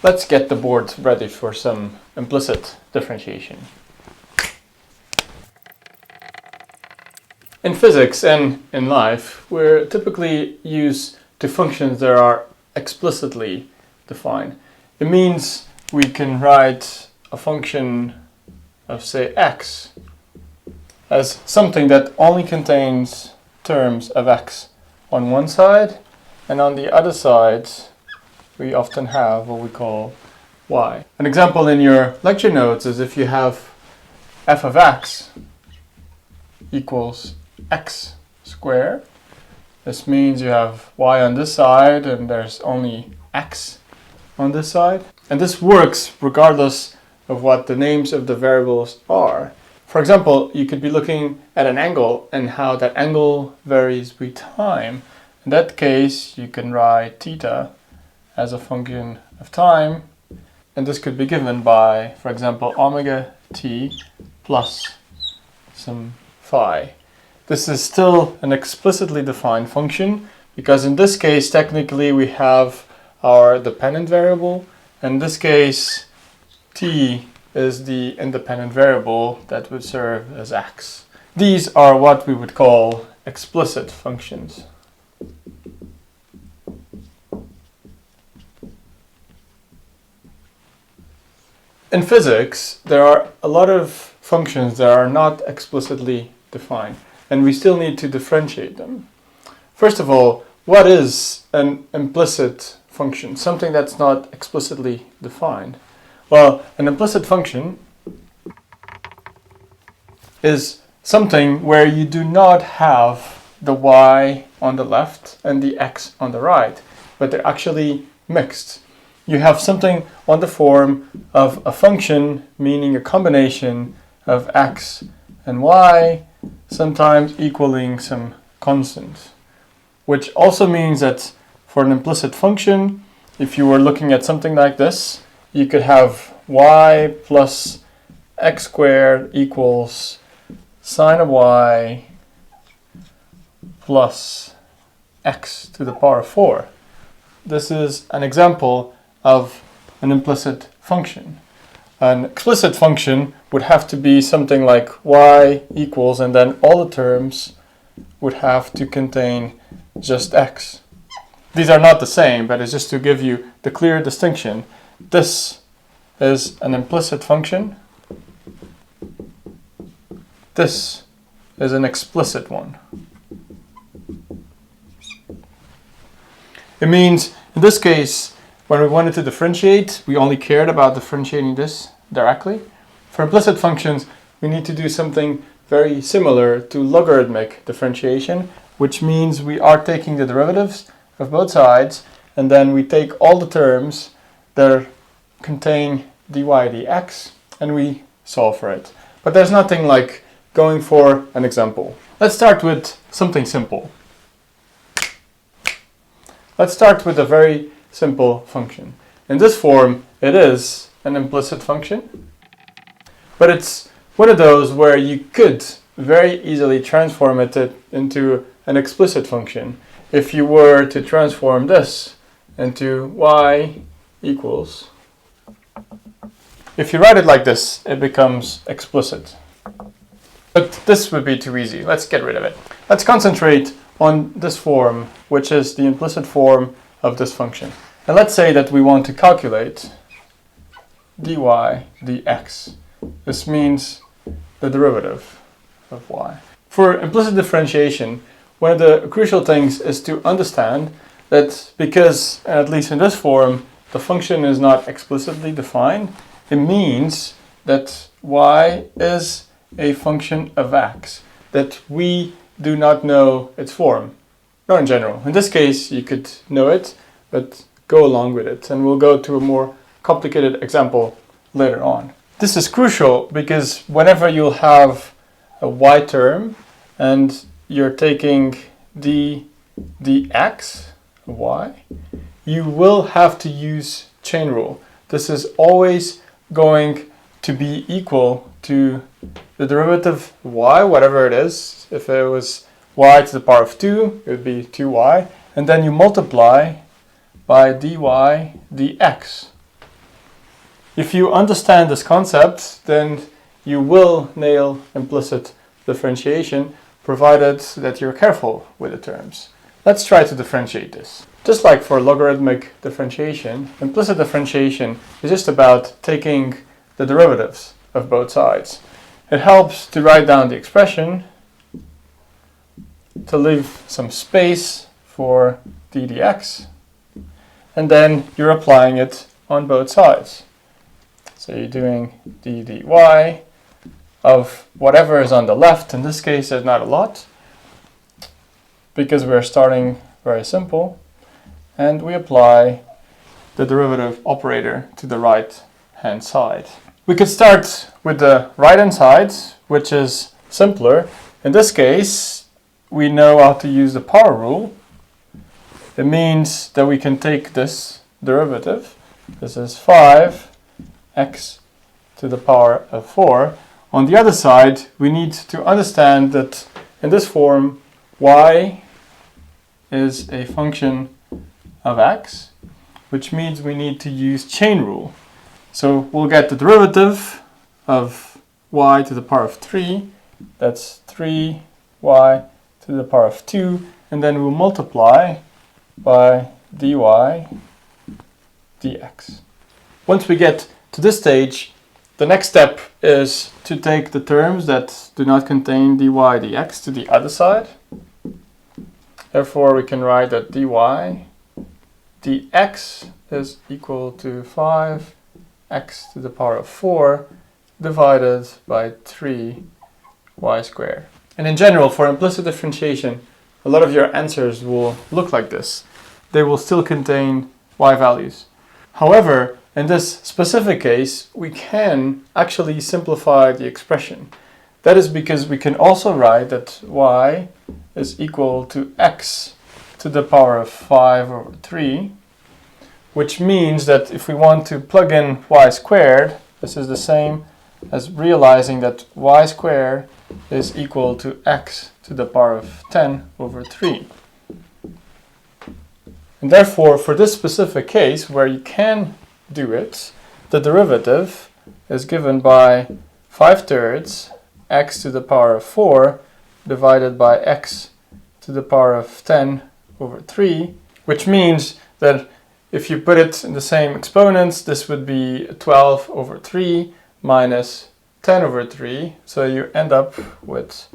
Let's get the board ready for some implicit differentiation. In physics and in life, we typically use two functions that are explicitly defined. It means we can write a function of, say, x as something that only contains terms of x on one side, and on the other side we often have what we call y. An example in your lecture notes is if you have f of x equals x squared. This means you have y on this side and there's only x on this side. And this works regardless of what the names of the variables are. For example, you could be looking at an angle and how that angle varies with time. In that case, you can write theta as a function of time, and this could be given by, for example, omega t plus some phi. This is still an explicitly defined function because in this case technically we have our dependent variable. In this case t is the independent variable that would serve as x. These are what we would call explicit functions. In physics, there are a lot of functions that are not explicitly defined, and we still need to differentiate them. First of all, what is an implicit function? Something that's not explicitly defined. Well, an implicit function is something where you do not have the y on the left and the x on the right, but they're actually mixed. You have something on the form of a function, meaning a combination of x and y, sometimes equaling some constant. Which also means that for an implicit function, if you were looking at something like this, you could have y plus x squared equals sine of y plus x to the power of 4. This is an example of an implicit function. An explicit function would have to be something like y equals, and then all the terms would have to contain just x. These are not the same, but it's just to give you the clear distinction. This is an implicit function. This is an explicit one. It means, in this case, when we wanted to differentiate, we only cared about differentiating this directly. For implicit functions, we need to do something very similar to logarithmic differentiation, which means we are taking the derivatives of both sides, and then we take all the terms that contain dy dx, and we solve for it. But there's nothing like going for an example. Let's start with something simple. Let's start with a very simple function. In this form, it is an implicit function, but it's one of those where you could very easily transform it into an explicit function. If you were to transform this into y equals, if you write it like this, it becomes explicit. But this would be too easy. Let's get rid of it. Let's concentrate on this form, which is the implicit form of this function. And let's say that we want to calculate dy dx. This means the derivative of y. For implicit differentiation, one of the crucial things is to understand that because, at least in this form, the function is not explicitly defined, it means that y is a function of x, that we do not know its form. Not in general. In this case, you could know it, but go along with it. And we'll go to a more complicated example later on. This is crucial because whenever you'll have a y term and you're taking dx of y, you will have to use chain rule. This is always going to be equal to the derivative of y, whatever it is. If it was y to the power of 2, it would be 2y. And then you multiply by dy dx. If you understand this concept, then you will nail implicit differentiation, provided that you're careful with the terms. Let's try to differentiate this. Just like for logarithmic differentiation, implicit differentiation is just about taking the derivatives of both sides. It helps to write down the expression, to leave some space for d dx, and then you're applying it on both sides. So you're doing d dy of whatever is on the left. In this case, there's not a lot, because we're starting very simple, and we apply the derivative operator to the right-hand side. We could start with the right-hand side, which is simpler. In this case, we know how to use the power rule. It means that we can take this derivative. This is 5x to the power of 4. On the other side, we need to understand that in this form, y is a function of x, which means we need to use chain rule. So we'll get the derivative of y to the power of 3. That's 3y to the power of 2. And then we'll multiply by dy dx. Once we get to this stage, the next step is to take the terms that do not contain dy dx to the other side. Therefore, we can write that dy dx is equal to 5x to the power of 4 divided by 3y squared. And in general, for implicit differentiation, a lot of your answers will look like this. They will still contain y values. However, in this specific case, we can actually simplify the expression. That is because we can also write that y is equal to x to the power of 5 over 3, which means that if we want to plug in y squared, this is the same as realizing that y squared is equal to x to the power of 10 over 3. And therefore, for this specific case where you can do it, the derivative is given by 5/3 x to the power of 4 divided by x to the power of 10 over 3, which means that if you put it in the same exponents, this would be 12 over 3 minus 10 over 3. So you end up with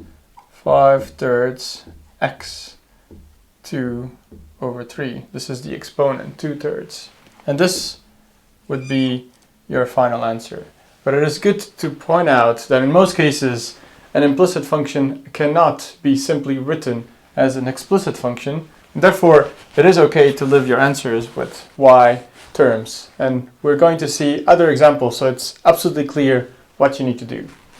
5/3 x 2 over 3. This is the exponent, 2/3. And this would be your final answer. But it is good to point out that in most cases, an implicit function cannot be simply written as an explicit function. And therefore, it is okay to leave your answers with y terms. And we're going to see other examples, so it's absolutely clear what you need to do.